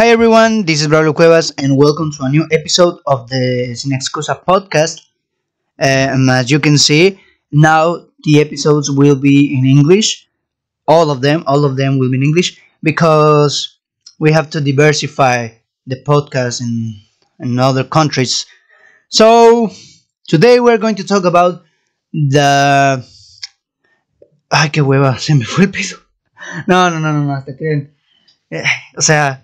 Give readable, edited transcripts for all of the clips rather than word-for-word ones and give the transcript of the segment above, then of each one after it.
Hi everyone, this is Braulio Cuevas and welcome to a new episode of the Sin Excusa podcast. As you can see, now the episodes will be in English. All of them will be in English because we have to diversify the podcast in other countries. So today we're going to talk about the... Ay, qué hueva, se me fue el pedo. No, hasta que... o sea...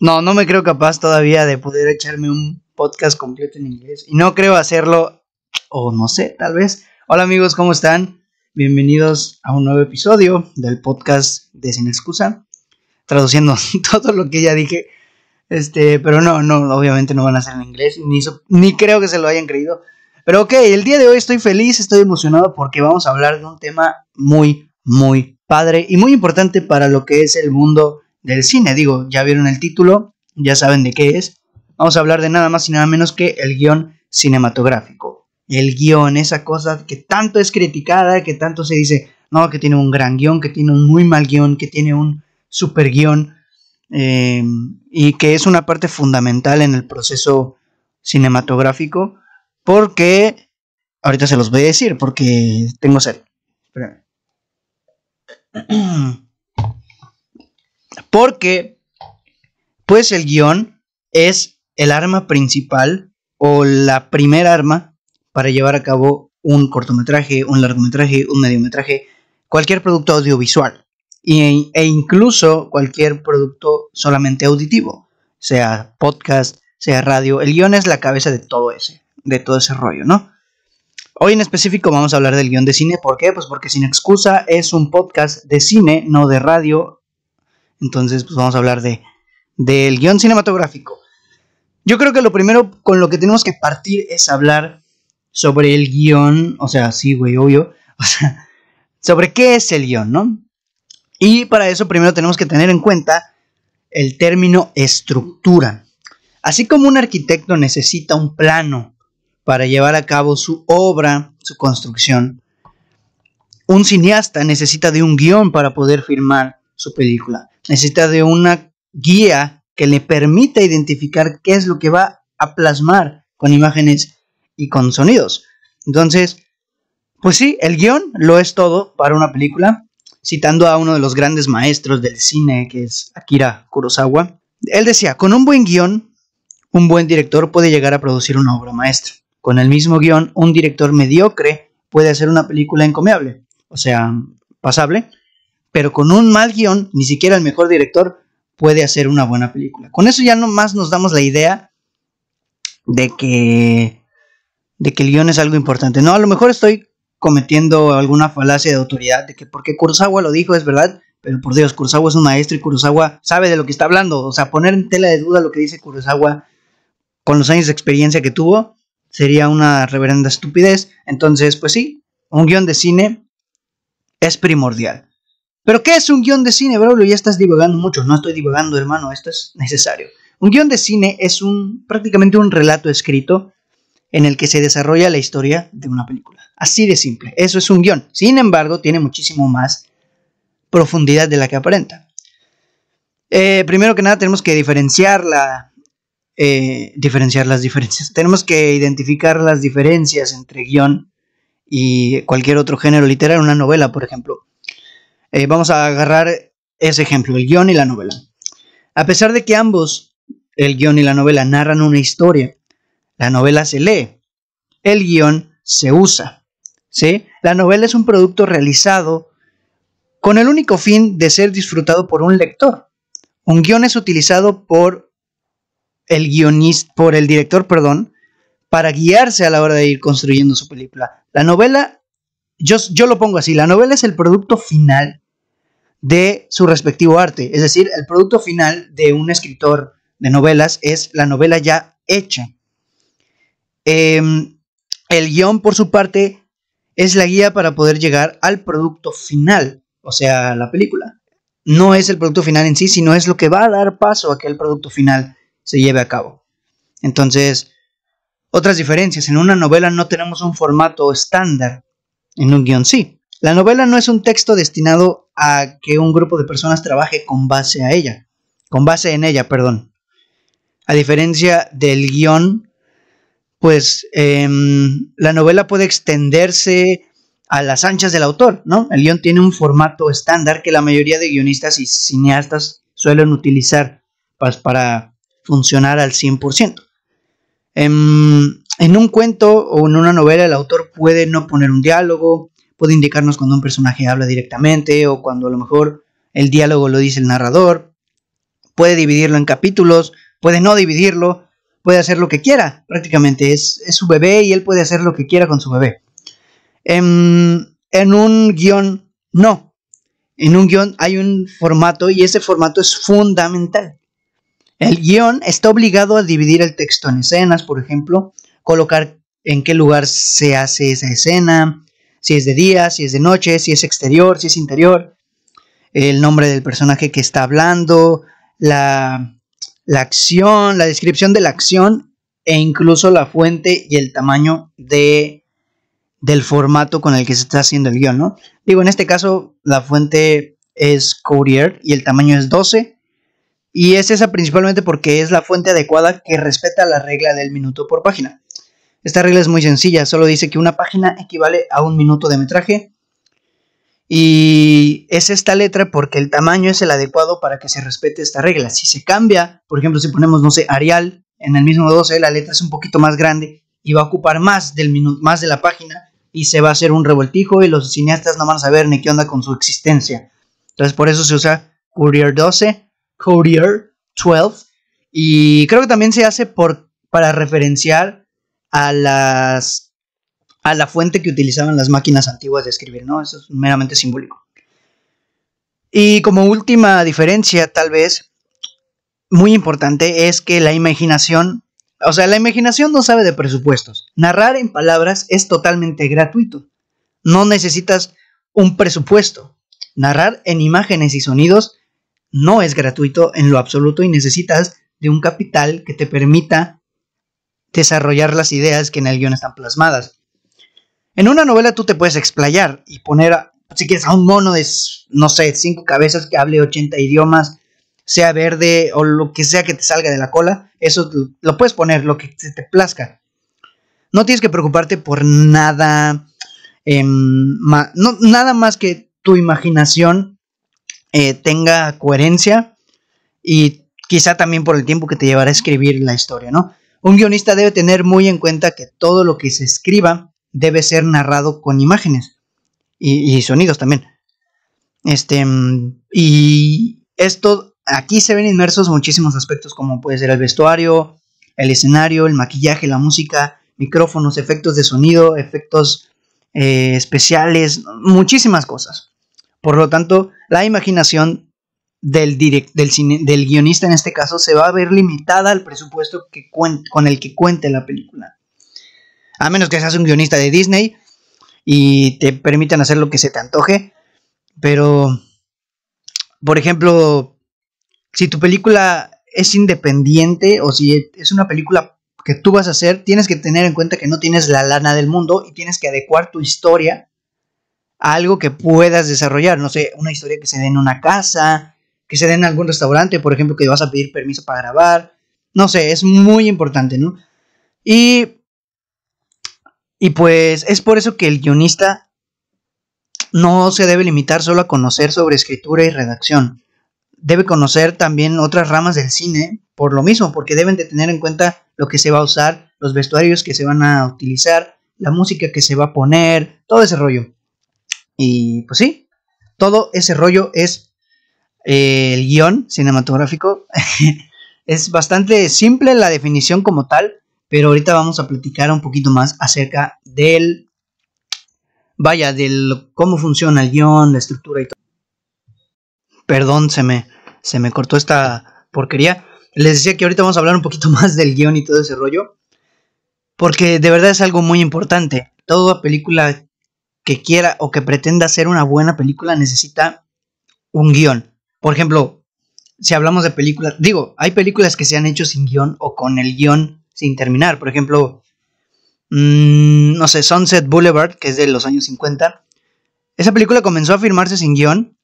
No me creo capaz todavía de poder echarme un podcast completo en inglés. Y no creo hacerlo, o no sé, tal vez. Hola amigos, ¿cómo están? Bienvenidos a un nuevo episodio del podcast de Sin Excusa. Traduciendo todo lo que ya dije. Pero no, obviamente no van a ser en inglés. Ni creo que se lo hayan creído. Pero ok, el día de hoy estoy feliz, estoy emocionado porque vamos a hablar de un tema muy, muy padre y muy importante para lo que es el mundo del cine. Digo, ya vieron el título, ya saben de qué es. Vamos a hablar de nada más y nada menos que el guión cinematográfico. El guión, esa cosa que tanto es criticada, que tanto se dice, no, que tiene un gran guión, que tiene un muy mal guión, que tiene un super guión, y que es una parte fundamental en el proceso cinematográfico, porque, ahorita se los voy a decir, porque tengo sed. Espérame. Porque, pues el guión es el arma principal o la primera arma para llevar a cabo un cortometraje, un largometraje, un mediometraje, cualquier producto audiovisual e incluso cualquier producto solamente auditivo, sea podcast, sea radio. El guión es la cabeza de todo ese rollo, ¿no? Hoy en específico vamos a hablar del guión de cine. ¿Por qué? Pues porque Sin Excusa es un podcast de cine, no de radio. Entonces, pues vamos a hablar del guión cinematográfico. Yo creo que lo primero con lo que tenemos que partir es hablar sobre el guión. O sea, sí, güey, obvio. O sea, sobre qué es el guión, ¿no? Y para eso primero tenemos que tener en cuenta el término estructura. Así como un arquitecto necesita un plano para llevar a cabo su obra, su construcción, un cineasta necesita de un guión para poder filmar su película. Necesita de una guía que le permita identificar qué es lo que va a plasmar con imágenes y con sonidos. Entonces, pues sí, el guión lo es todo para una película. Citando a uno de los grandes maestros del cine, que es Akira Kurosawa, él decía, con un buen guión, un buen director puede llegar a producir una obra maestra. Con el mismo guión, un director mediocre puede hacer una película encomiable, o sea, pasable. Pero con un mal guión, ni siquiera el mejor director puede hacer una buena película. Con eso ya nomás nos damos la idea de que el guión es algo importante. No, a lo mejor estoy cometiendo alguna falacia de autoridad, de que porque Kurosawa lo dijo es verdad, pero por Dios, Kurosawa es un maestro y Kurosawa sabe de lo que está hablando. O sea, poner en tela de duda lo que dice Kurosawa con los años de experiencia que tuvo sería una reverenda estupidez. Entonces, pues sí, un guión de cine es primordial. ¿Pero qué es un guión de cine, Braulio? Ya estás divagando mucho. No estoy divagando, hermano, esto es necesario. Un guión de cine es prácticamente un relato escrito en el que se desarrolla la historia de una película. Así de simple, eso es un guión. Sin embargo, tiene muchísimo más profundidad de la que aparenta. Primero que nada, tenemos que diferenciar las diferencias. Tenemos que identificar las diferencias entre guión y cualquier otro género literario, una novela, por ejemplo. Vamos a agarrar ese ejemplo, el guión y la novela. A pesar de que ambos, el guión y la novela, narran una historia, la novela se lee, el guión se usa, ¿sí? La novela es un producto realizado con el único fin de ser disfrutado por un lector. Un guión es utilizado por el director, para guiarse a la hora de ir construyendo su película. La novela, yo lo pongo así, la novela es el producto final de su respectivo arte. Es decir, el producto final de un escritor de novelas es la novela ya hecha. El guión, por su parte, es la guía para poder llegar al producto final, o sea, la película. No es el producto final en sí, sino es lo que va a dar paso a que el producto final se lleve a cabo. Entonces, otras diferencias. En una novela no tenemos un formato estándar. En un guión sí. La novela no es un texto destinado a que un grupo de personas trabaje con base a ella. con base en ella, perdón. A diferencia del guión, pues la novela puede extenderse a las anchas del autor, ¿no? El guión tiene un formato estándar que la mayoría de guionistas y cineastas suelen utilizar para funcionar al 100%. En un cuento o en una novela el autor puede no poner un diálogo, puede indicarnos cuando un personaje habla directamente o cuando a lo mejor el diálogo lo dice el narrador, puede dividirlo en capítulos, puede no dividirlo, puede hacer lo que quiera, prácticamente es su bebé y él puede hacer lo que quiera con su bebé. En un guión, no. En un guión hay un formato y ese formato es fundamental. El guión está obligado a dividir el texto en escenas, por ejemplo, colocar en qué lugar se hace esa escena, si es de día, si es de noche, si es exterior, si es interior, el nombre del personaje que está hablando, la acción, la descripción de la acción e incluso la fuente y el tamaño del formato con el que se está haciendo el guión, ¿no? Digo, en este caso la fuente es Courier y el tamaño es 12 y es esa principalmente porque es la fuente adecuada que respeta la regla del minuto por página. Esta regla es muy sencilla, solo dice que una página equivale a un minuto de metraje y es esta letra porque el tamaño es el adecuado para que se respete esta regla. Si se cambia, por ejemplo, si ponemos, no sé, Arial en el mismo 12, la letra es un poquito más grande y va a ocupar más del minuto, más de la página y se va a hacer un revoltijo y los cineastas no van a saber ni qué onda con su existencia. Entonces por eso se usa Courier 12, Courier 12 y creo que también se hace para referenciar a la fuente que utilizaban las máquinas antiguas de escribir, ¿no? Eso es meramente simbólico. Y como última diferencia, tal vez, muy importante, es que la imaginación no sabe de presupuestos. Narrar en palabras es totalmente gratuito. No necesitas un presupuesto. Narrar en imágenes y sonidos no es gratuito en lo absoluto y necesitas de un capital que te permita desarrollar las ideas que en el guión están plasmadas. En una novela tú te puedes explayar y poner, si quieres, a un mono de, no sé, 5 cabezas que hable 80 idiomas, sea verde o lo que sea que te salga de la cola, eso lo puedes poner, lo que te plazca. No tienes que preocuparte por nada, nada más que tu imaginación tenga coherencia y quizá también por el tiempo que te llevará a escribir la historia, ¿no? Un guionista debe tener muy en cuenta que todo lo que se escriba debe ser narrado con imágenes y sonidos también. Y esto, aquí se ven inmersos muchísimos aspectos como puede ser el vestuario, el escenario, el maquillaje, la música, micrófonos, efectos de sonido, efectos especiales, muchísimas cosas. Por lo tanto, la imaginación del guionista en este caso se va a ver limitada al presupuesto con el que cuente la película. A menos que seas un guionista de Disney y te permitan hacer lo que se te antoje. Pero, por ejemplo, si tu película es independiente o si es una película que tú vas a hacer, tienes que tener en cuenta que no tienes la lana del mundo y tienes que adecuar tu historia a algo que puedas desarrollar. No sé, una historia que se dé en una casa, que se dé en algún restaurante, por ejemplo, que vas a pedir permiso para grabar. No sé, es muy importante, ¿no? Y pues es por eso que el guionista no se debe limitar solo a conocer sobre escritura y redacción. Debe conocer también otras ramas del cine, por lo mismo, porque deben de tener en cuenta lo que se va a usar, los vestuarios que se van a utilizar, la música que se va a poner, todo ese rollo. Y pues sí, todo ese rollo es el guión cinematográfico. Es bastante simple la definición como tal, pero ahorita vamos a platicar un poquito más acerca de cómo funciona el guión, la estructura y todo. Perdón, se me cortó esta porquería. Les decía que ahorita vamos a hablar un poquito más del guión y todo ese rollo, porque de verdad es algo muy importante. Toda película que quiera o que pretenda ser una buena película necesita un guión. Por ejemplo, si hablamos de películas, hay películas que se han hecho sin guión o con el guión sin terminar. Por ejemplo, no sé, Sunset Boulevard, que es de los años 50. Esa película comenzó a filmarse sin guión.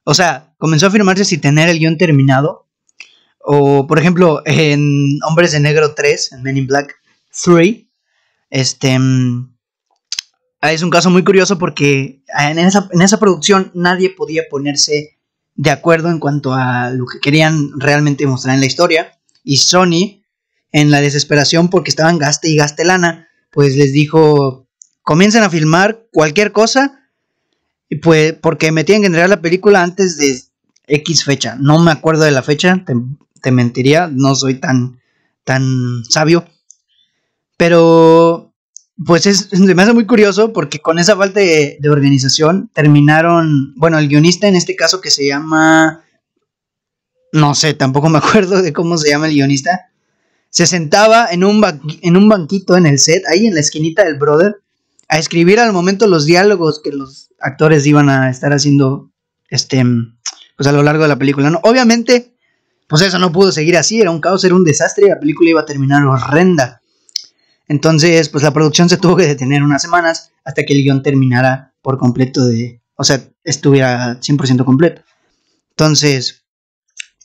O sea, comenzó a filmarse sin tener el guión terminado. O, por ejemplo, en Hombres de Negro 3, en Men in Black 3, es un caso muy curioso porque en esa producción nadie podía ponerse de acuerdo en cuanto a lo que querían realmente mostrar en la historia. Y Sony, en la desesperación porque estaban gaste y gaste lana, pues les dijo, comiencen a filmar cualquier cosa, y pues porque me tienen que entregar la película antes de X fecha. No me acuerdo de la fecha, te mentiría, no soy tan sabio. Pero pues me hace muy curioso porque con esa falta de organización terminaron, bueno, el guionista en este caso que se llama, no sé, tampoco me acuerdo de cómo se llama el guionista, se sentaba en un banquito en el set, ahí en la esquinita del brother, a escribir al momento los diálogos que los actores iban a estar haciendo, pues a lo largo de la película, ¿no? Obviamente, pues eso no pudo seguir así, era un caos, era un desastre, la película iba a terminar horrenda. Entonces, pues la producción se tuvo que detener unas semanas hasta que el guión terminara por completo o sea, estuviera 100% completo. Entonces,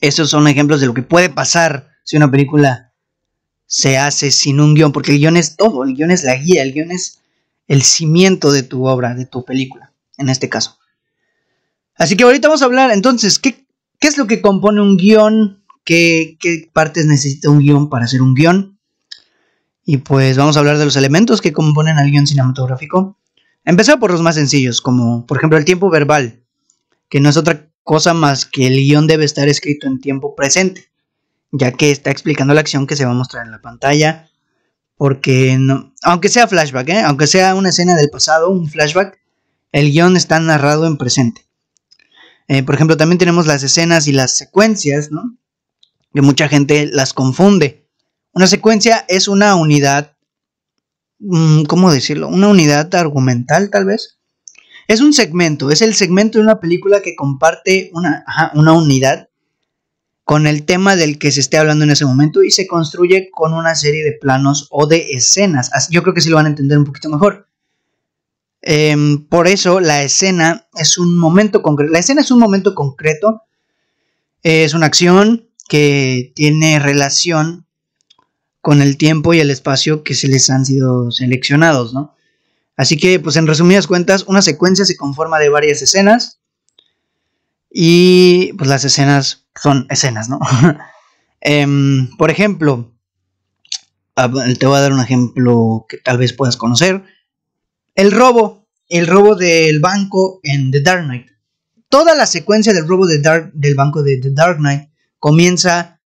esos son ejemplos de lo que puede pasar si una película se hace sin un guión, porque el guión es todo, el guión es la guía, el guión es el cimiento de tu obra, de tu película, en este caso. Así que ahorita vamos a hablar, entonces, ¿qué es lo que compone un guión? ¿Qué partes necesita un guión para hacer un guión? Y pues vamos a hablar de los elementos que componen al guión cinematográfico. Empezar por los más sencillos, como por ejemplo el tiempo verbal, que no es otra cosa más que el guión debe estar escrito en tiempo presente, ya que está explicando la acción que se va a mostrar en la pantalla, porque no, aunque sea flashback, aunque sea una escena del pasado, un flashback, el guión está narrado en presente. Por ejemplo, también tenemos las escenas y las secuencias, ¿no? Que mucha gente las confunde. Una secuencia es una unidad, ¿cómo decirlo? Una unidad argumental, tal vez. Es un segmento, es el segmento de una película que comparte una unidad con el tema del que se esté hablando en ese momento y se construye con una serie de planos o de escenas. Yo creo que sí lo van a entender un poquito mejor. Por eso la escena es un momento concreto. La escena es un momento concreto. Es una acción que tiene relación con el tiempo y el espacio que se les han sido seleccionados, ¿no? Así que, pues en resumidas cuentas, una secuencia se conforma de varias escenas y pues las escenas son escenas, ¿no? Por ejemplo, te voy a dar un ejemplo que tal vez puedas conocer. El robo del banco en The Dark Knight. Toda la secuencia del robo del banco de The Dark Knight comienza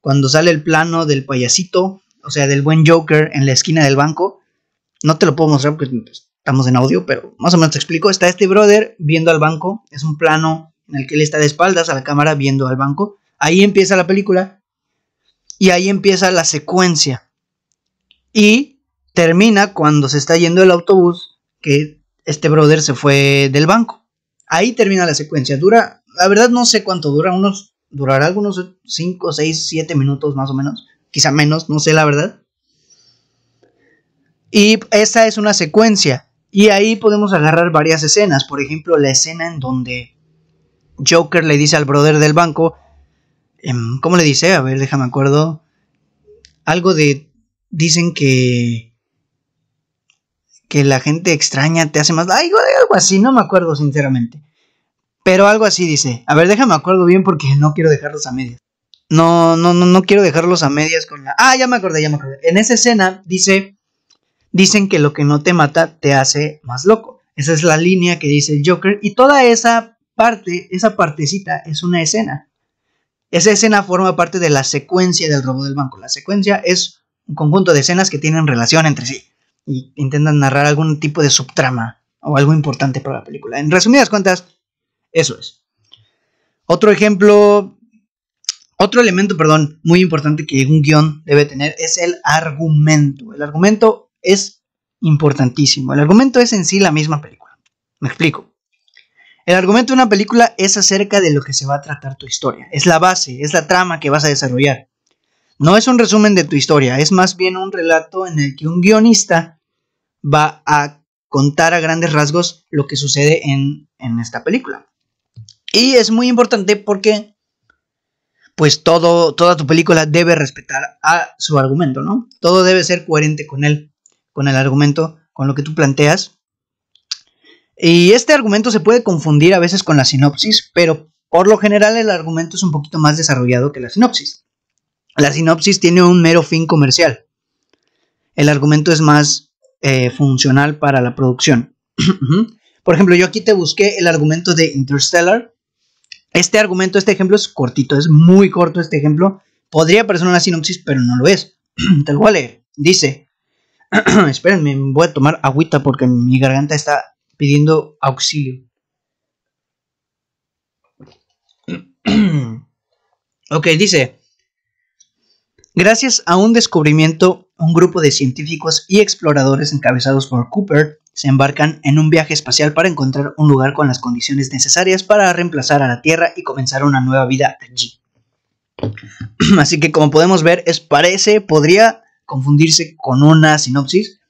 cuando sale el plano del payasito, o sea, del buen Joker en la esquina del banco. No te lo puedo mostrar porque estamos en audio, pero más o menos te explico. Está este brother viendo al banco. Es un plano en el que él está de espaldas a la cámara viendo al banco. Ahí empieza la película y ahí empieza la secuencia. Y termina cuando se está yendo el autobús que este brother se fue del banco. Ahí termina la secuencia. La verdad no sé cuánto dura, durará algunos 5, 6, 7 minutos más o menos. Quizá menos, no sé la verdad. Y esa es una secuencia. Y ahí podemos agarrar varias escenas. Por ejemplo, la escena en donde Joker le dice al brother del banco, ¿cómo le dice? A ver, déjame acuerdo. Algo de, dicen que la gente extraña te hace más, algo así, no me acuerdo sinceramente. Pero algo así dice. A ver, déjame acuerdo bien porque no quiero dejarlos a medias. No quiero dejarlos a medias con la... ya me acordé. En esa escena dicen que lo que no te mata te hace más loco. Esa es la línea que dice el Joker. Y toda esa partecita es una escena. Esa escena forma parte de la secuencia del robo del banco. La secuencia es un conjunto de escenas que tienen relación entre sí y intentan narrar algún tipo de subtrama o algo importante para la película. En resumidas cuentas, eso es. Otro elemento, muy importante que un guión debe tener es el argumento. El argumento es importantísimo. El argumento es en sí la misma película. Me explico. El argumento de una película es acerca de lo que se va a tratar tu historia. Es la base, es la trama que vas a desarrollar. No es un resumen de tu historia, es más bien un relato en el que un guionista va a contar a grandes rasgos lo que sucede en esta película. Y es muy importante porque pues toda tu película debe respetar a su argumento, ¿no? Todo debe ser coherente con él, con el argumento, con lo que tú planteas. Y este argumento se puede confundir a veces con la sinopsis, pero por lo general el argumento es un poquito más desarrollado que la sinopsis. La sinopsis tiene un mero fin comercial. El argumento es más funcional para la producción. Por ejemplo, yo aquí te busqué el argumento de Interstellar. Este ejemplo es cortito, es muy corto este ejemplo. Podría parecer una sinopsis, pero no lo es. Te lo voy a leer. Dice, espérenme, voy a tomar agüita porque mi garganta está pidiendo auxilio. Ok, dice, gracias a un descubrimiento, un grupo de científicos y exploradores encabezados por Cooper se embarcan en un viaje espacial para encontrar un lugar con las condiciones necesarias para reemplazar a la Tierra y comenzar una nueva vida allí. Así que como podemos ver, podría confundirse con una sinopsis,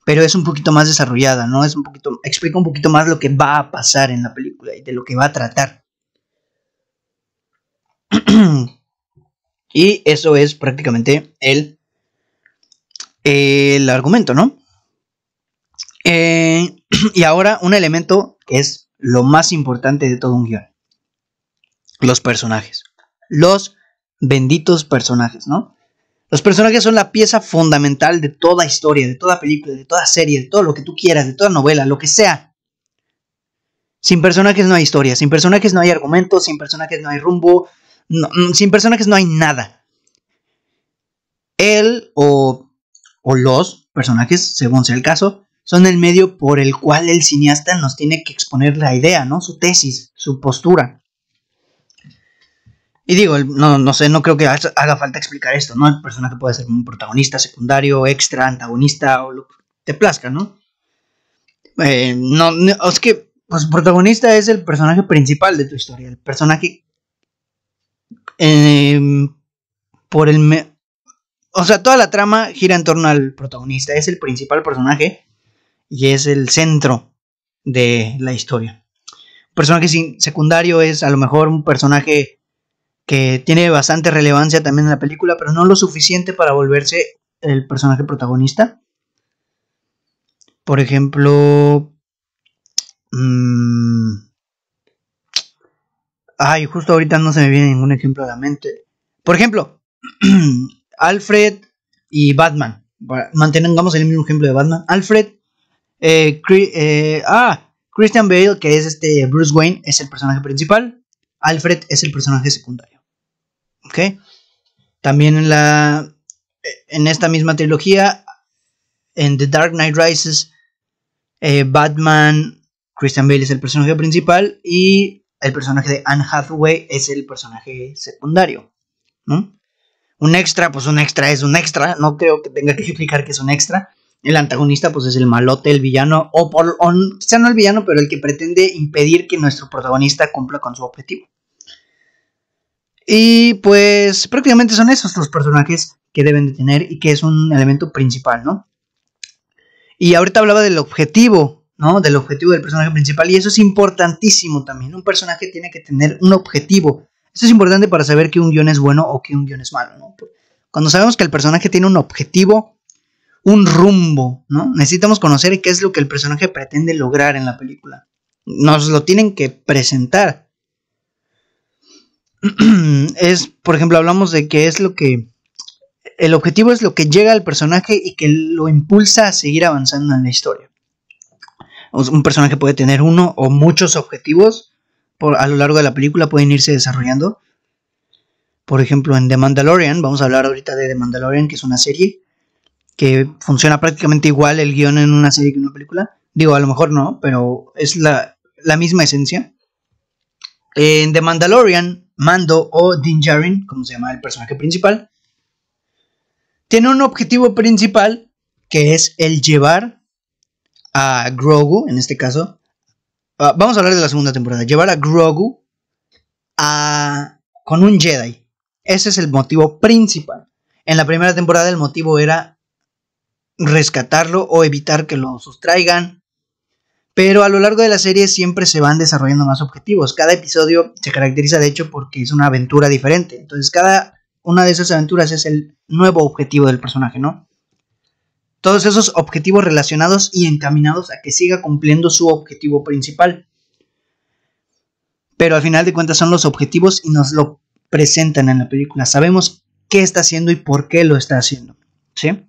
pero es un poquito más desarrollada, ¿no? Explica un poquito más lo que va a pasar en la película y de lo que va a tratar. Y eso es prácticamente el argumento, ¿no? Y ahora un elemento que es lo más importante de todo un guión. Los personajes. Los benditos personajes, ¿no? Los personajes son la pieza fundamental de toda historia, de toda película, de toda serie, de todo lo que tú quieras, de toda novela, lo que sea. Sin personajes no hay historia, sin personajes no hay argumentos, sin personajes no hay rumbo, sin personajes no hay nada. Él o los personajes, según sea el caso, son el medio por el cual el cineasta nos tiene que exponer la idea, ¿no? Su tesis, su postura. Y digo, no sé, no creo que haga falta explicar esto, ¿no? El personaje puede ser un protagonista, secundario, extra, antagonista o lo que te plazca, ¿no? Es que, pues, protagonista es el personaje principal de tu historia, el personaje o sea, toda la trama gira en torno al protagonista, es el principal personaje y es el centro de la historia. Un personaje secundario es a lo mejor un personaje que tiene bastante relevancia también en la película, pero no lo suficiente para volverse el personaje protagonista. Por ejemplo, justo ahorita no se me viene ningún ejemplo a la mente. Por ejemplo, Alfred y Batman. Mantengamos el mismo ejemplo de Batman. Alfred, Christian Bale, que es Bruce Wayne, es el personaje principal. Alfred es el personaje secundario. ¿Ok? También en esta misma trilogía, en The Dark Knight Rises, Batman, Christian Bale es el personaje principal y el personaje de Anne Hathaway es el personaje secundario, ¿no? Un extra, pues un extra es un extra, no creo que tenga que explicar que es un extra. El antagonista, pues es el malote, el villano, o quizá no el villano, pero el que pretende impedir que nuestro protagonista cumpla con su objetivo. Y pues prácticamente son esos los personajes que deben de tener y que es un elemento principal, ¿no? Y ahorita hablaba del objetivo, ¿no? Del objetivo del personaje principal y eso es importantísimo también. Un personaje tiene que tener un objetivo. Eso es importante para saber que un guión es bueno o que un guión es malo, ¿no? Cuando sabemos que el personaje tiene un objetivo, un rumbo, ¿no? Necesitamos conocer qué es lo que el personaje pretende lograr en la película. Nos lo tienen que presentar. Por ejemplo, hablamos de que es lo que... El objetivo es lo que llega al personaje y que lo impulsa a seguir avanzando en la historia. Un personaje puede tener uno o muchos objetivos a lo largo de la película, pueden irse desarrollando. Por ejemplo, en The Mandalorian, vamos a hablar ahorita de The Mandalorian, que es una serie que funciona prácticamente igual el guión en una serie que en una película. Digo, a lo mejor no, pero es la misma esencia. En The Mandalorian, Mando o Din Djarin, como se llama el personaje principal, tiene un objetivo principal que es el llevar a Grogu, en este caso. Vamos a hablar de la segunda temporada. Llevar a Grogu con un Jedi. Ese es el motivo principal. En la primera temporada el motivo era rescatarlo o evitar que lo sustraigan. Pero a lo largo de la serie siempre se van desarrollando más objetivos. Cada episodio se caracteriza de hecho porque es una aventura diferente. Entonces cada una de esas aventuras es el nuevo objetivo del personaje, ¿no? Todos esos objetivos relacionados y encaminados a que siga cumpliendo su objetivo principal. Pero al final de cuentas son los objetivos y nos lo presentan en la película. Sabemos qué está haciendo y por qué lo está haciendo, ¿sí?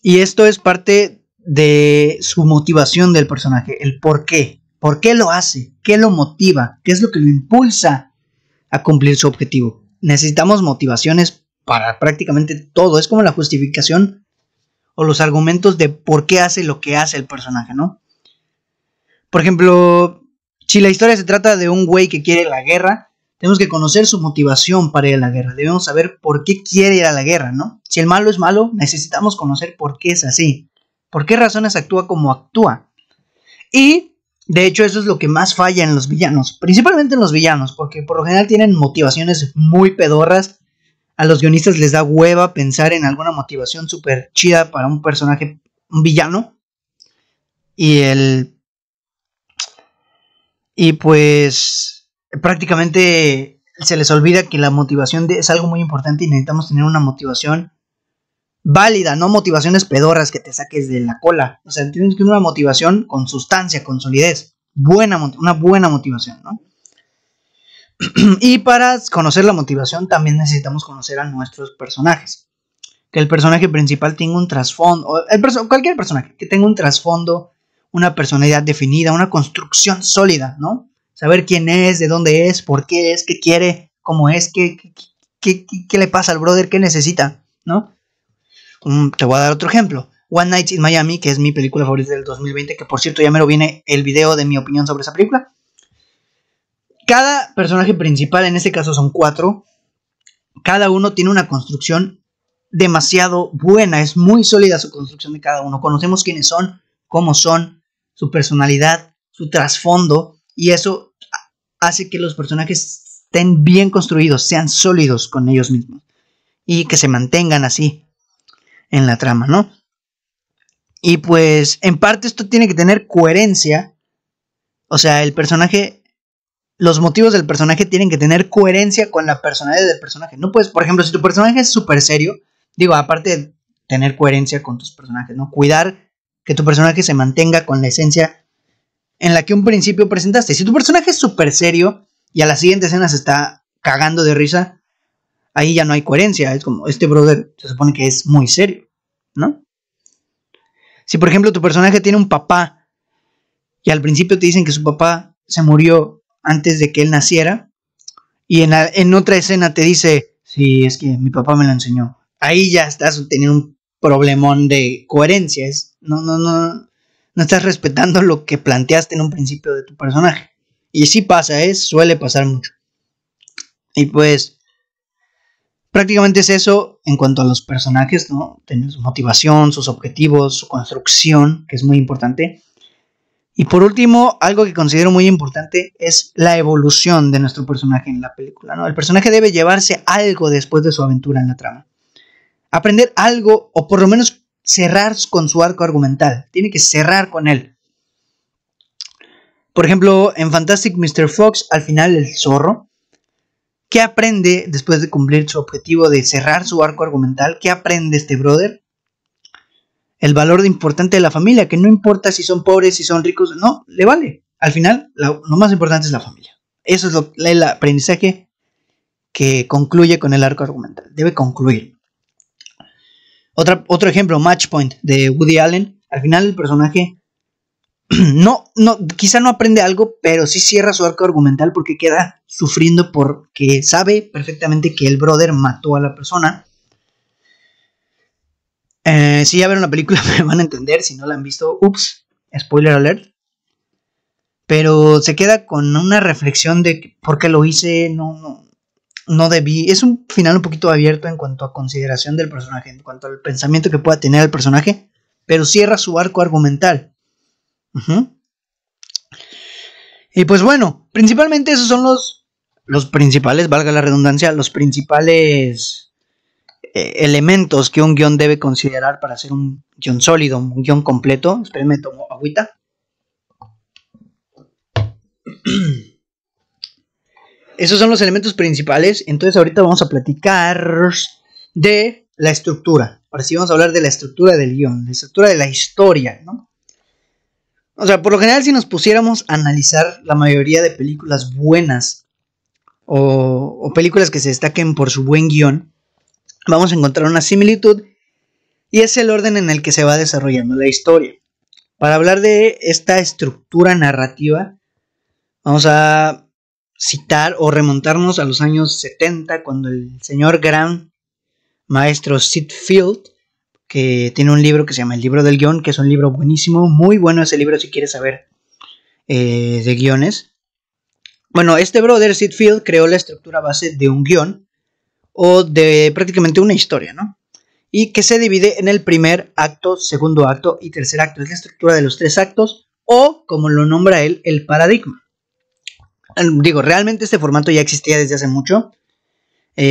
Y esto es parte de su motivación del personaje, el por qué. ¿Por qué lo hace? ¿Qué lo motiva? ¿Qué es lo que lo impulsa a cumplir su objetivo? Necesitamos motivaciones para prácticamente todo. Es como la justificación o los argumentos de por qué hace lo que hace el personaje, ¿no? Por ejemplo, si la historia se trata de un güey que quiere la guerra, tenemos que conocer su motivación para ir a la guerra. Debemos saber por qué quiere ir a la guerra, ¿no? Si el malo es malo, necesitamos conocer por qué es así. ¿Por qué razones actúa como actúa? Y, de hecho, eso es lo que más falla en los villanos. Principalmente en los villanos, porque por lo general tienen motivaciones muy pedorras. A los guionistas les da hueva pensar en alguna motivación súper chida para un personaje, un villano. Y pues prácticamente se les olvida que la motivación es algo muy importante y necesitamos tener una motivación válida, no motivaciones pedorras que te saques de la cola. O sea, tienes que tener una motivación con sustancia, con solidez. Una buena motivación, ¿no? Y para conocer la motivación también necesitamos conocer a nuestros personajes. Que el personaje principal tenga un trasfondo, cualquier personaje que tenga un trasfondo, una personalidad definida, una construcción sólida, ¿no? Saber quién es, de dónde es, por qué es, qué quiere, cómo es, qué le pasa al brother, qué necesita, ¿no? Te voy a dar otro ejemplo. One Night in Miami, que es mi película favorita del 2020, que por cierto ya me lo viene el video de mi opinión sobre esa película. Cada personaje principal, en este caso son 4, cada uno tiene una construcción demasiado buena, es muy sólida su construcción de cada uno. Conocemos quiénes son, cómo son, su personalidad, su trasfondo, y eso hace que los personajes estén bien construidos, sean sólidos con ellos mismos y que se mantengan así en la trama, ¿no? Y pues en parte esto tiene que tener coherencia. O sea, el personaje, los motivos del personaje tienen que tener coherencia con la personalidad del personaje. No puedes, por ejemplo, si tu personaje es súper serio, digo, aparte de tener coherencia con tus personajes, ¿no? Cuidar que tu personaje se mantenga con la esencia en la que un principio presentaste. Si tu personaje es súper serio y a la siguiente escena se está cagando de risa, ahí ya no hay coherencia. Es como, este brother se supone que es muy serio, ¿no? Si por ejemplo tu personaje tiene un papá y al principio te dicen que su papá se murió antes de que él naciera, y en otra escena te dice, sí, es que mi papá me lo enseñó, ahí ya estás teniendo un problemón de coherencia. No estás respetando lo que planteaste en un principio de tu personaje. Y sí pasa, suele pasar mucho. Y pues prácticamente es eso en cuanto a los personajes, ¿no? Tener su motivación, sus objetivos, su construcción, que es muy importante. Y por último, algo que considero muy importante es la evolución de nuestro personaje en la película, ¿no? El personaje debe llevarse algo después de su aventura en la trama. Aprender algo, o por lo menos cerrar con su arco argumental. Tiene que cerrar con él. Por ejemplo, en Fantastic Mr. Fox, al final el zorro, ¿qué aprende después de cumplir su objetivo de cerrar su arco argumental? ¿Qué aprende este brother? El valor importante de la familia, que no importa si son pobres, si son ricos, no, le vale. Al final, lo más importante es la familia. Eso es el aprendizaje que concluye con el arco argumental. Debe concluir. Otro ejemplo, Match Point, de Woody Allen. Al final el personaje quizá no aprende algo, pero sí cierra su arco argumental porque queda sufriendo porque sabe perfectamente que el brother mató a la persona. Si ya vieron la película me van a entender, si no la han visto, ups, spoiler alert. Pero se queda con una reflexión de por qué lo hice, no debí. Es un final un poquito abierto en cuanto a consideración del personaje, en cuanto al pensamiento que pueda tener el personaje, pero cierra su arco argumental. Y pues bueno, principalmente esos son los principales, valga la redundancia, los principales elementos que un guión debe considerar para hacer un guión sólido, un guión completo. Espérenme, tomo agüita. Esos son los elementos principales. Entonces ahorita vamos a platicar de la estructura. Ahora sí vamos a hablar de la estructura del guión, la estructura de la historia, ¿no? O sea, por lo general, si nos pusiéramos a analizar la mayoría de películas buenas o películas que se destaquen por su buen guión, vamos a encontrar una similitud, y es el orden en el que se va desarrollando la historia. Para hablar de esta estructura narrativa, vamos a citar o remontarnos a los años 70, cuando el señor gran maestro Sid Field, que tiene un libro que se llama El Libro del Guión, que es un libro buenísimo, muy bueno ese libro si quieres saber de guiones. Bueno, este brother Sid Field creó la estructura base de un guión, o de prácticamente una historia, ¿no? Y que se divide en el primer acto, segundo acto y tercer acto. Es la estructura de los 3 actos, o como lo nombra él, el paradigma. Digo, realmente este formato ya existía desde hace mucho.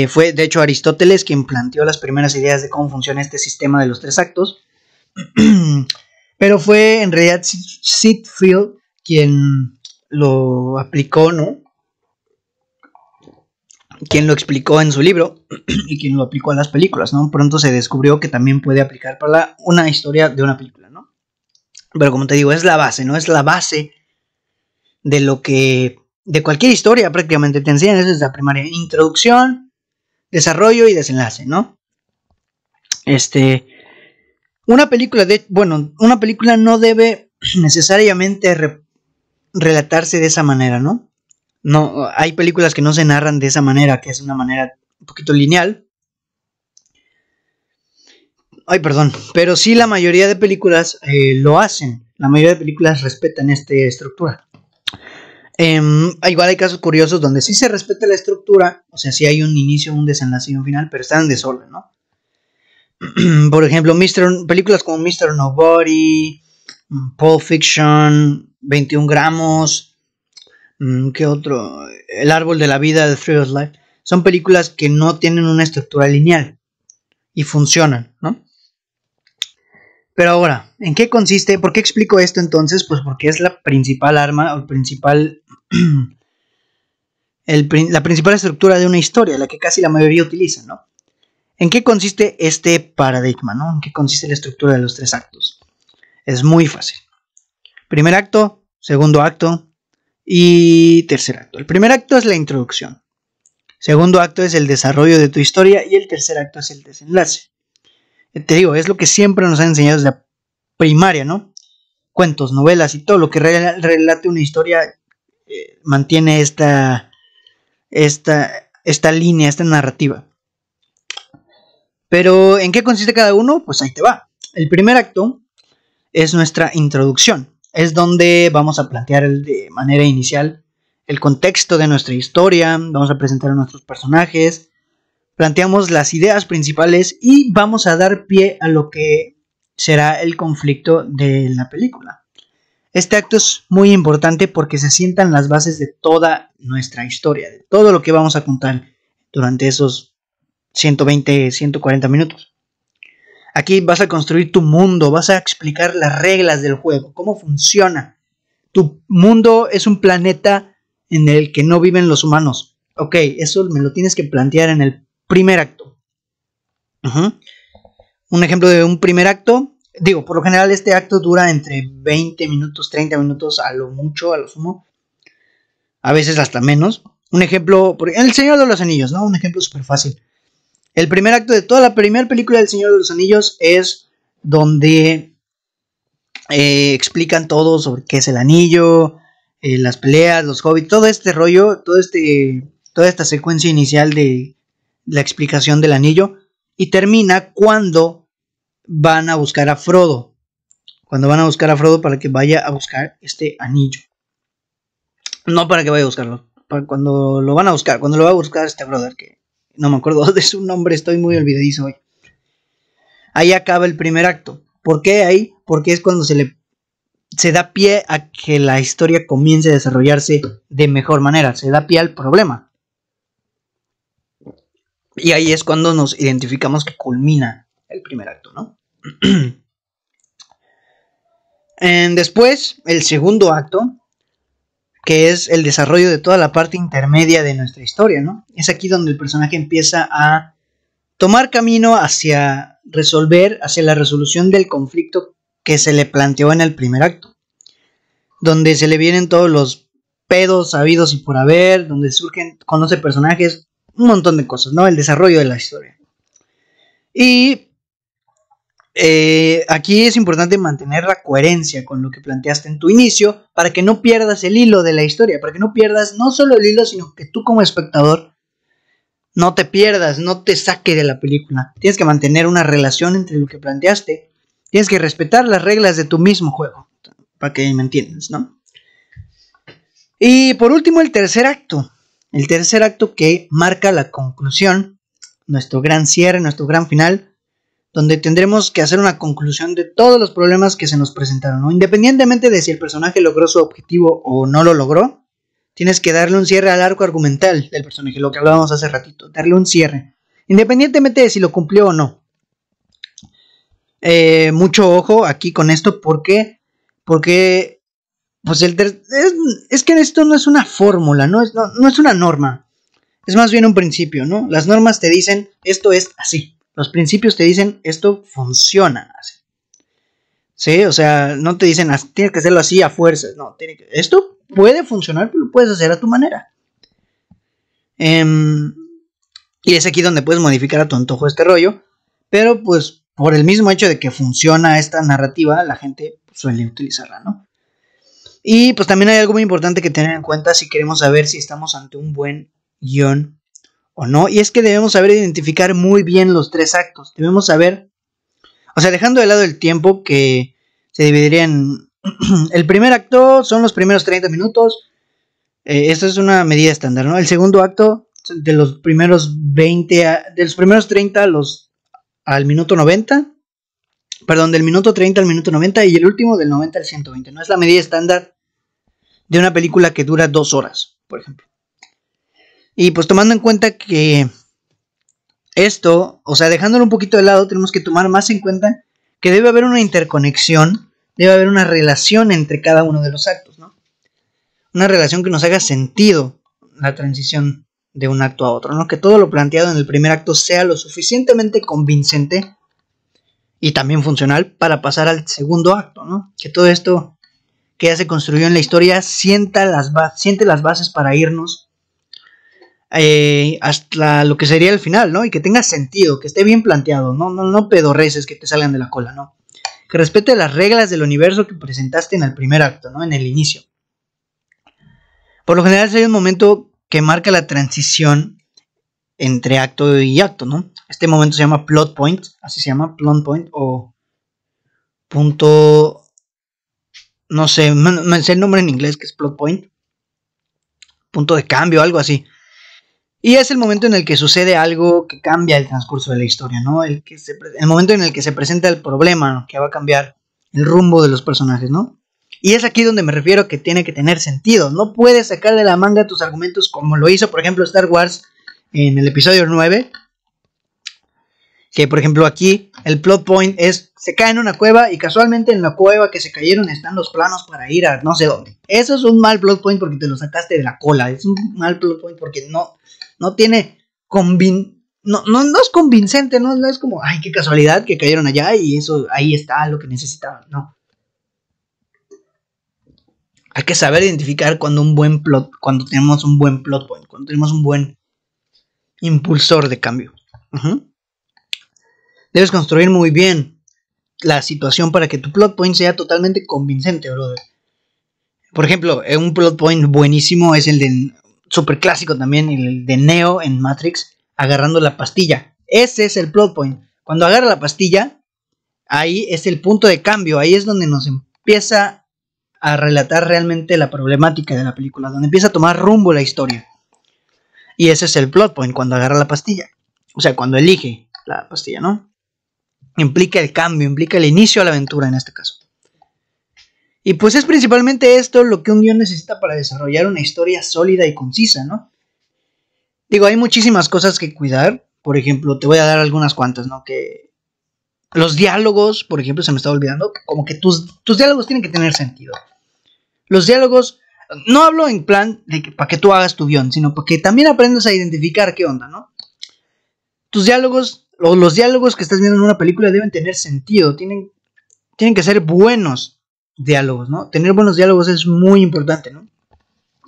Fue de hecho Aristóteles quien planteó las primeras ideas de cómo funciona este sistema de los 3 actos. Pero fue en realidad Sid Field quien lo aplicó, ¿no? Quien lo explicó en su libro y quien lo aplicó a las películas, ¿no? Pronto se descubrió que también puede aplicar para una historia de una película, ¿no? Pero como te digo, es la base, ¿no? Es la base de lo que... de cualquier historia prácticamente te enseñan desde la primaria. Introducción, desarrollo y desenlace, ¿no? Una película una película no debe necesariamente relatarse de esa manera, ¿no? No, hay películas que no se narran de esa manera, que es una manera un poquito lineal. Ay, perdón, pero sí la mayoría de películas lo hacen. La mayoría de películas respetan esta estructura. Igual hay casos curiosos donde sí se respeta la estructura, o sea, sí hay un inicio, un desenlace y un final, pero están en desorden, ¿no? Por ejemplo, películas como Mr. Nobody, Pulp Fiction, 21 gramos, ¿qué otro? El árbol de la vida, The Tree of Life. Son películas que no tienen una estructura lineal y funcionan, ¿no? Pero ahora, ¿en qué consiste? ¿Por qué explico esto entonces? Pues porque es la principal arma, o la principal estructura de una historia, la que casi la mayoría utiliza, ¿no? ¿En qué consiste este paradigma, ¿no? ¿En qué consiste la estructura de los 3 actos? Es muy fácil. Primer acto, segundo acto y tercer acto. El primer acto es la introducción. Segundo acto es el desarrollo de tu historia y el tercer acto es el desenlace. Te digo, es lo que siempre nos han enseñado desde la primaria, ¿no? Cuentos, novelas y todo lo que relate una historia mantiene esta línea, esta narrativa. Pero ¿en qué consiste cada uno? Pues ahí te va. El primer acto es nuestra introducción. Es donde vamos a plantear de manera inicial el contexto de nuestra historia, vamos a presentar a nuestros personajes, planteamos las ideas principales y vamos a dar pie a lo que será el conflicto de la película. Este acto es muy importante porque se sientan las bases de toda nuestra historia, de todo lo que vamos a contar durante esos 120, 140 minutos. Aquí vas a construir tu mundo, vas a explicar las reglas del juego, cómo funciona. Tu mundo es un planeta en el que no viven los humanos. Ok, eso me lo tienes que plantear en el primer acto. Un ejemplo de un primer acto. Digo, por lo general este acto dura entre 20 minutos, 30 minutos, a lo mucho, a lo sumo. A veces hasta menos. Un ejemplo, El Señor de los Anillos, ¿no? Un ejemplo súper fácil. El primer acto de toda la primera película del Señor de los Anillos es donde explican todo sobre qué es el anillo, las peleas, los hobbits, todo este rollo, toda esta secuencia inicial de la explicación del anillo, y termina cuando van a buscar a Frodo. Cuando van a buscar a Frodo para que vaya a buscar este anillo. No para que vaya a buscarlo, para cuando lo van a buscar, cuando lo va a buscar este brother, que no me acuerdo de su nombre, estoy muy olvidadizo hoy. Ahí acaba el primer acto. ¿Por qué ahí? Porque es cuando se da pie a que la historia comience a desarrollarse de mejor manera. Se da pie al problema. Y ahí es cuando nos identificamos que culmina el primer acto, ¿no? Después, el segundo acto, que es el desarrollo de toda la parte intermedia de nuestra historia, ¿no? Es aquí donde el personaje empieza a tomar camino hacia resolver, hacia la resolución del conflicto que se le planteó en el primer acto, donde se le vienen todos los pedos habidos y por haber, donde surgen, conoce personajes, un montón de cosas, ¿no? El desarrollo de la historia. Y aquí es importante mantener la coherencia con lo que planteaste en tu inicio para que no pierdas el hilo de la historia, para que no pierdas no solo el hilo, sino que tú como espectador no te pierdas, no te saque de la película. Tienes que mantener una relación entre lo que planteaste, tienes que respetar las reglas de tu mismo juego, para que me entiendas, ¿no? Y por último, el tercer acto que marca la conclusión, nuestro gran cierre, nuestro gran final, donde tendremos que hacer una conclusión de todos los problemas que se nos presentaron, ¿no? Independientemente de si el personaje logró su objetivo o no lo logró, tienes que darle un cierre al arco argumental del personaje, lo que hablábamos hace ratito, darle un cierre, independientemente de si lo cumplió o no. Mucho ojo aquí con esto, porque pues es que esto no es una fórmula, no es una norma, es más bien un principio, ¿no? Las normas te dicen esto es así. Los principios te dicen esto funciona así. Sí, o sea, no te dicen tienes que hacerlo así a fuerzas. No, esto puede funcionar, pero lo puedes hacer a tu manera. Y es aquí donde puedes modificar a tu antojo este rollo. Pero pues por el mismo hecho de que funciona esta narrativa, la gente suele utilizarla, ¿no? Y pues también hay algo muy importante que tener en cuenta si queremos saber si estamos ante un buen guión o no, y es que debemos saber identificar muy bien los tres actos. Debemos saber, o sea, dejando de lado el tiempo que se dividiría en el primer acto son los primeros 30 minutos. Esto es una medida estándar, ¿no? El segundo acto de los primeros 20 de los primeros 30 al minuto 90. Perdón, del minuto 30 al minuto 90, y el último del 90 al 120, ¿no? Es la medida estándar de una película que dura 2 horas, por ejemplo. Y pues tomando en cuenta que esto, o sea, dejándolo un poquito de lado, tenemos que tomar más en cuenta que debe haber una interconexión, debe haber una relación entre cada uno de los actos, ¿no? Una relación que nos haga sentido la transición de un acto a otro, ¿no? Que todo lo planteado en el primer acto sea lo suficientemente convincente y también funcional para pasar al segundo acto, ¿no? Que todo esto que ya se construyó en la historia siente las bases para irnos hasta lo que sería el final, ¿no? Y que tenga sentido, que esté bien planteado, no pedorreces que te salgan de la cola, ¿no? Que respete las reglas del universo que presentaste en el primer acto, ¿no? En el inicio. Por lo general hay un momento que marca la transición entre acto y acto, ¿no? Este momento se llama plot point, así se llama, plot point, o punto, no sé, me sé el nombre en inglés, que es plot point, punto de cambio, algo así. Y es el momento en el que sucede algo que cambia el transcurso de la historia, ¿no? El momento en el que se presenta el problema, ¿no? Que va a cambiar el rumbo de los personajes, ¿no? Y es aquí donde me refiero que tiene que tener sentido. No puedes sacar de la manga tus argumentos como lo hizo, por ejemplo, Star Wars en el episodio 9. Que, por ejemplo, aquí el plot point es, se cae en una cueva y casualmente en la cueva que se cayeron están los planos para ir a no sé dónde. Eso es un mal plot point porque te lo sacaste de la cola. Es un mal plot point porque no tiene no es convincente, no es como, ay, qué casualidad que cayeron allá y eso, ahí está lo que necesitaban, no. Hay que saber identificar cuando tenemos un buen plot point, cuando tenemos un buen impulsor de cambio. Debes construir muy bien la situación para que tu plot point sea totalmente convincente, brother. Por ejemplo, un plot point buenísimo es el de super clásico también, el de Neo en Matrix agarrando la pastilla. Ese es el plot point. Cuando agarra la pastilla, ahí es el punto de cambio, ahí es donde nos empieza a relatar realmente la problemática de la película, donde empieza a tomar rumbo la historia. Y ese es el plot point, cuando agarra la pastilla. O sea, cuando elige la pastilla, ¿no? Implica el cambio, implica el inicio a la aventura en este caso. Y pues es principalmente esto lo que un guión necesita para desarrollar una historia sólida y concisa, ¿no? Digo, hay muchísimas cosas que cuidar, por ejemplo, te voy a dar algunas cuantas, ¿no? Que los diálogos, por ejemplo, se me estaba olvidando, como que tus diálogos tienen que tener sentido. Los diálogos, no hablo en plan de que para que tú hagas tu guión, sino para que también aprendas a identificar qué onda, ¿no? Tus diálogos, o los diálogos que estás viendo en una película deben tener sentido, tienen que ser buenos diálogos, ¿no? Tener buenos diálogos es muy importante, ¿no?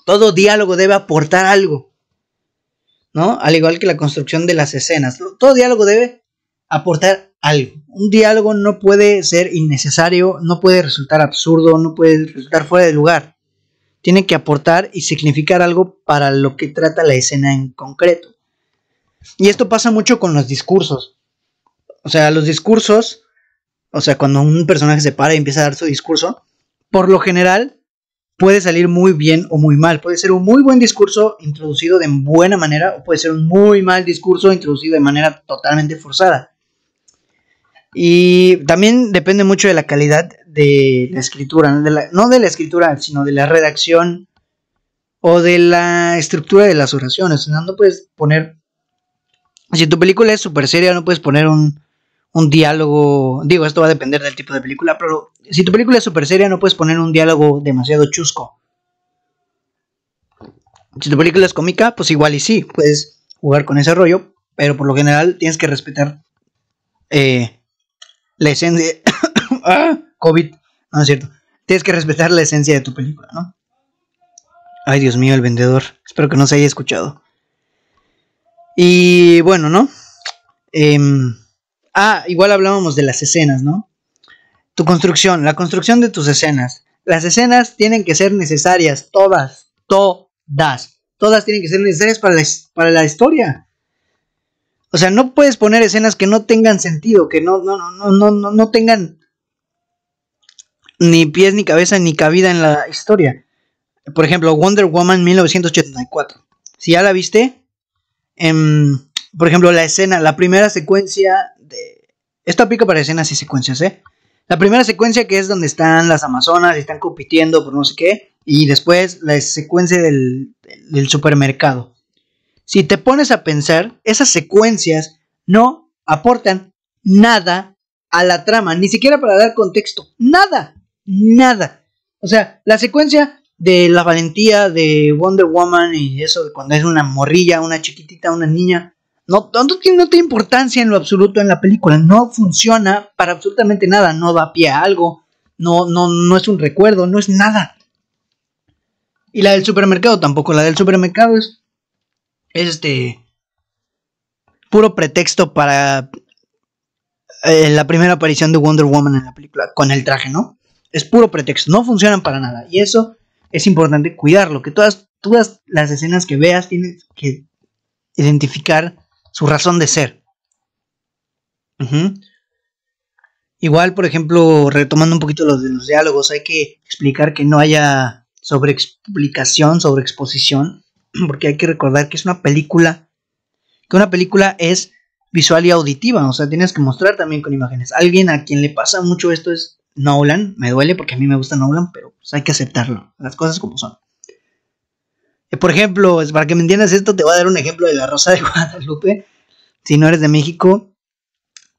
Todo diálogo debe aportar algo, ¿no? Al igual que la construcción de las escenas. Todo diálogo debe aportar algo. Un diálogo no puede ser innecesario, no puede resultar absurdo, no puede resultar fuera de lugar. Tiene que aportar y significar algo para lo que trata la escena en concreto. Y esto pasa mucho con los discursos. O sea, los discursos, o sea, cuando un personaje se para y empieza a dar su discurso, por lo general puede salir muy bien o muy mal. Puede ser un muy buen discurso introducido de buena manera, o puede ser un muy mal discurso introducido de manera totalmente forzada. Y también depende mucho de la calidad de la escritura, no de la escritura, sino de la redacción o de la estructura de las oraciones. O sea, no puedes poner, si tu película es súper seria, no puedes poner un diálogo. Digo, esto va a depender del tipo de película, pero si tu película es súper seria, no puedes poner un diálogo demasiado chusco. Si tu película es cómica, pues igual y sí, puedes jugar con ese rollo, pero por lo general tienes que respetar la esencia. COVID, no es cierto. Tienes que respetar la esencia de tu película, ¿no? Ay, Dios mío, el vendedor. Espero que no se haya escuchado. Y bueno, ¿no? Igual hablábamos de las escenas, ¿no? Tu construcción, la construcción de tus escenas. Las escenas tienen que ser necesarias, todas. Todas tienen que ser necesarias para la historia. O sea, no puedes poner escenas que no tengan sentido, que no tengan ni pies, ni cabeza, ni cabida en la historia. Por ejemplo, Wonder Woman 1984. Si ya la viste, por ejemplo, la primera secuencia de... Esto aplica para escenas y secuencias, ¿eh? La primera secuencia, que es donde están las amazonas y están compitiendo por no sé qué, y después la secuencia del supermercado. Si te pones a pensar, esas secuencias no aportan nada a la trama, ni siquiera para dar contexto. Nada. O sea, la secuencia de la valentía de Wonder Woman y eso de cuando es una morrilla, una chiquitita, una niña, no tiene importancia en lo absoluto en la película. No funciona para absolutamente nada. No da pie a algo. No es un recuerdo, no es nada. Y la del supermercado tampoco. La del supermercado es puro pretexto para la primera aparición de Wonder Woman en la película con el traje, ¿no? Es puro pretexto, no funcionan para nada. Y eso es importante cuidarlo, que todas las escenas que veas tienes que identificar su razón de ser. Igual, por ejemplo, retomando un poquito los de los diálogos, hay que explicar que no haya sobreexplicación, sobreexposición, porque hay que recordar que es una película, es visual y auditiva, o sea, tienes que mostrar también con imágenes. Alguien a quien le pasa mucho esto es Nolan. Me duele porque a mí me gusta Nolan, pero pues hay que aceptarlo, las cosas como son. Por ejemplo, para que me entiendas esto, te voy a dar un ejemplo de La Rosa de Guadalupe. Si no eres de México,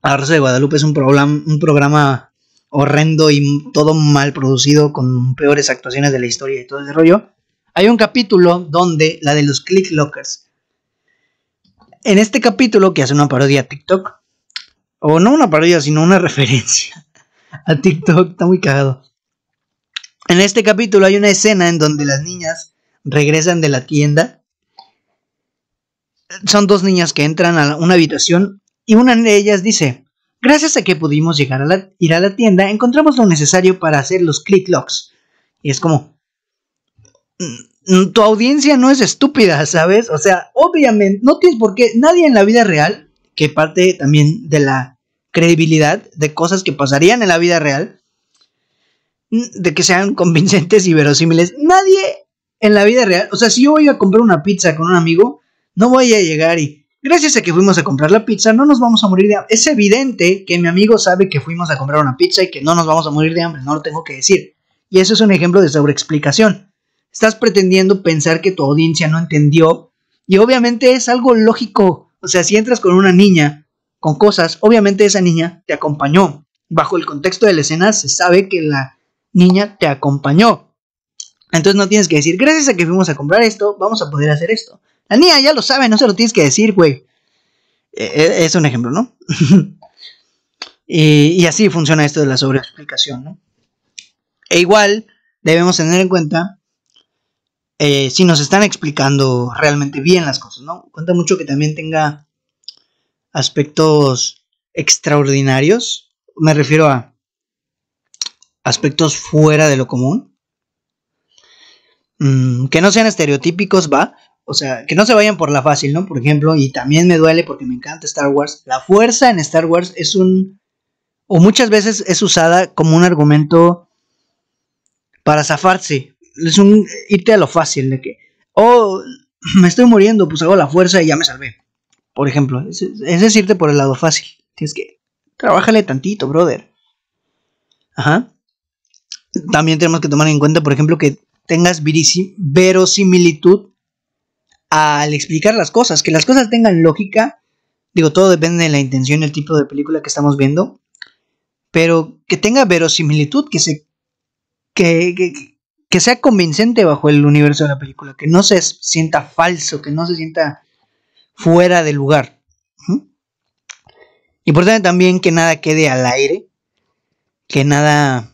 La Rosa de Guadalupe es un programa horrendo y todo mal producido, con peores actuaciones de la historia y todo ese rollo. Hay un capítulo donde, la de los Click Lockers. En este capítulo, que hace una parodia a TikTok, o no una parodia, sino una referencia a TikTok, está muy cagado. En este capítulo hay una escena en donde las niñas regresan de la tienda. Son dos niñas que entran a una habitación y una de ellas dice: gracias a que pudimos ir a la tienda, encontramos lo necesario para hacer los click locks. Y es como, tu audiencia no es estúpida, ¿sabes? O sea, obviamente, no tienes por qué. Nadie en la vida real, que parte también de la credibilidad de cosas que pasarían en la vida real, de que sean convincentes y verosímiles, nadie en la vida real, o sea, si yo voy a comprar una pizza con un amigo, no voy a llegar y gracias a que fuimos a comprar la pizza no nos vamos a morir de hambre. Es evidente que mi amigo sabe que fuimos a comprar una pizza y que no nos vamos a morir de hambre, no lo tengo que decir. Y eso es un ejemplo de sobreexplicación. Estás pretendiendo pensar que tu audiencia no entendió, y obviamente es algo lógico. O sea, si entras con una niña con cosas, obviamente esa niña te acompañó. Bajo el contexto de la escena se sabe que la niña te acompañó. Entonces no tienes que decir, gracias a que fuimos a comprar esto, vamos a poder hacer esto. La niña ya lo sabe, no se lo tienes que decir, güey. Es un ejemplo, ¿no? y así funciona esto de la sobreexplicación, ¿no? E igual debemos tener en cuenta si nos están explicando realmente bien las cosas, ¿no? Cuenta mucho que también tenga aspectos extraordinarios. Me refiero a aspectos fuera de lo común. Que no sean estereotípicos, va. O sea, que no se vayan por la fácil, ¿no? Por ejemplo, y también me duele porque me encanta Star Wars. La fuerza en Star Wars es o muchas veces es usada como un argumento para zafarse. Es irte a lo fácil de que, me estoy muriendo, pues hago la fuerza y ya me salvé. Por ejemplo, ese es irte por el lado fácil. Tienes que trabájale tantito, brother. Ajá. También tenemos que tomar en cuenta, por ejemplo, que tengas verosimilitud al explicar las cosas, que las cosas tengan lógica. Digo, todo depende de la intención y el tipo de película que estamos viendo, pero que tenga verosimilitud, que sea convincente bajo el universo de la película, que no se sienta falso, que no se sienta fuera de lugar. Importante también que nada quede al aire, que nada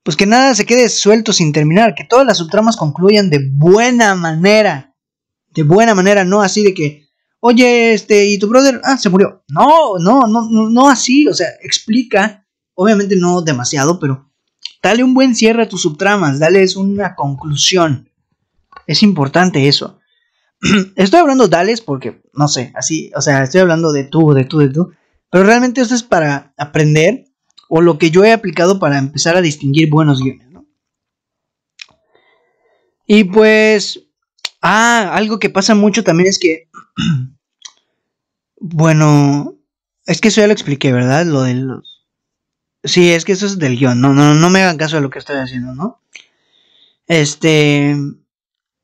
pues que nada se quede suelto sin terminar, que todas las subtramas concluyan de buena manera, no así de que, oye, y tu brother, se murió. No así, o sea, explica, obviamente no demasiado, pero dale un buen cierre a tus subtramas, dales una conclusión. Es importante eso. Estoy hablando dales porque, no sé, así, o sea, estoy hablando de tú, pero realmente esto es para aprender, o lo que yo he aplicado para empezar a distinguir buenos guiones, ¿no? Y pues, algo que pasa mucho también es que, bueno, es que eso ya lo expliqué, ¿verdad? Lo de los... Sí, es que eso es del guión, no me hagan caso de lo que estoy haciendo, ¿no?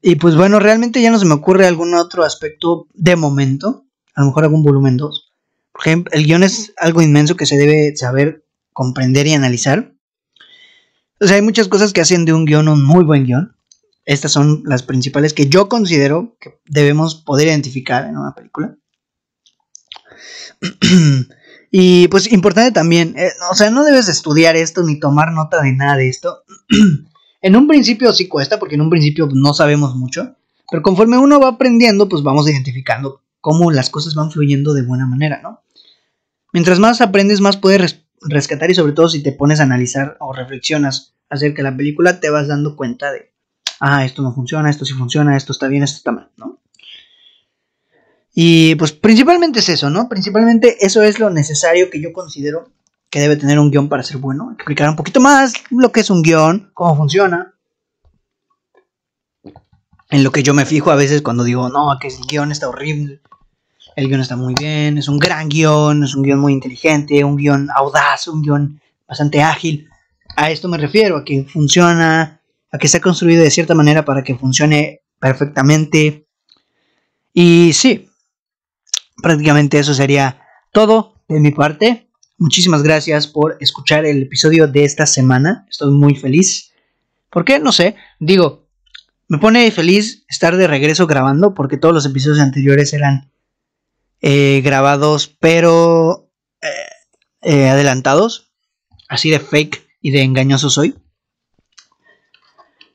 Y pues bueno, realmente ya no se me ocurre algún otro aspecto de momento, a lo mejor algún volumen 2. Por ejemplo, el guión es algo inmenso que se debe saber comprender y analizar. O sea, hay muchas cosas que hacen de un guión un muy buen guión. Estas son las principales que yo considero que debemos poder identificar en una película. Y pues importante también, o sea, no debes estudiar esto ni tomar nota de nada de esto. En un principio sí cuesta, porque en un principio no sabemos mucho, pero conforme uno va aprendiendo, pues vamos identificando cómo las cosas van fluyendo de buena manera, ¿no? Mientras más aprendes, más puedes rescatar, y sobre todo si te pones a analizar o reflexionas acerca de la película, te vas dando cuenta de, esto no funciona, esto sí funciona, esto está bien, esto está mal, ¿no? Y pues principalmente es eso, ¿no? Principalmente eso es lo necesario que yo considero que debe tener un guión para ser bueno. Explicar un poquito más lo que es un guión, cómo funciona. En lo que yo me fijo a veces cuando digo, no, que el guión está horrible. El guión está muy bien, es un gran guión, es un guión muy inteligente, un guión audaz, un guión bastante ágil. A esto me refiero, a que funciona, a que está construido de cierta manera para que funcione perfectamente. Y sí, prácticamente eso sería todo de mi parte. Muchísimas gracias por escuchar el episodio de esta semana. Estoy muy feliz. ¿Por qué? No sé. Digo, me pone feliz estar de regreso grabando, porque todos los episodios anteriores eran grabados, pero adelantados. Así de fake y de engañoso soy.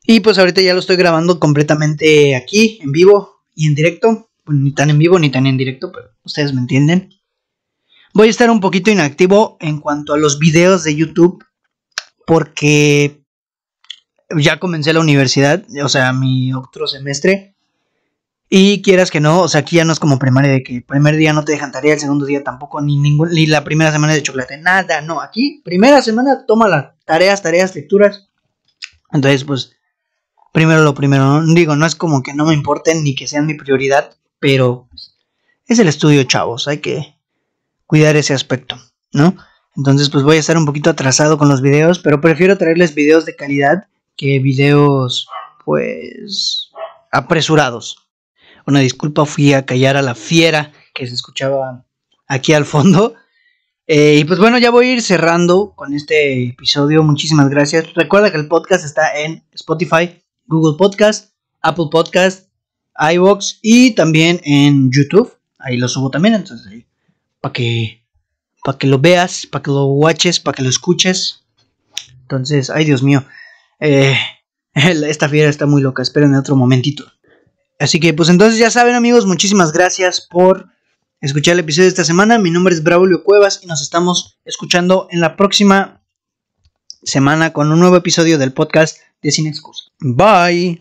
Y pues ahorita ya lo estoy grabando completamente aquí, en vivo y en directo. Bueno, ni tan en vivo ni tan en directo, pero ustedes me entienden. Voy a estar un poquito inactivo en cuanto a los videos de YouTube, porque ya comencé la universidad, o sea, mi otro semestre. Y quieras que no, o sea, aquí ya no es como primaria, de que el primer día no te dejan tarea, el segundo día tampoco, ni la primera semana de chocolate, nada, no. Aquí, primera semana, toma las tareas, lecturas. Entonces, pues, primero lo primero, ¿no? Digo, no es como que no me importen ni que sean mi prioridad, pero es el estudio, chavos, hay que cuidar ese aspecto, ¿no? Entonces, pues voy a estar un poquito atrasado con los videos, pero prefiero traerles videos de calidad que videos, pues, apresurados. Una disculpa, fui a callar a la fiera que se escuchaba aquí al fondo. Y pues bueno, ya voy a ir cerrando con este episodio. Muchísimas gracias. Recuerda que el podcast está en Spotify, Google Podcast, Apple Podcast, iVoox y también en YouTube. Ahí lo subo también, entonces ahí para que lo veas, para que lo watches, para que lo escuches. Entonces, ay Dios mío, esta fiera está muy loca. Esperen otro momentito. Así que pues entonces ya saben, amigos, muchísimas gracias por escuchar el episodio de esta semana. Mi nombre es Braulio Cuevas y nos estamos escuchando en la próxima semana con un nuevo episodio del podcast de Sin Excusa. Bye.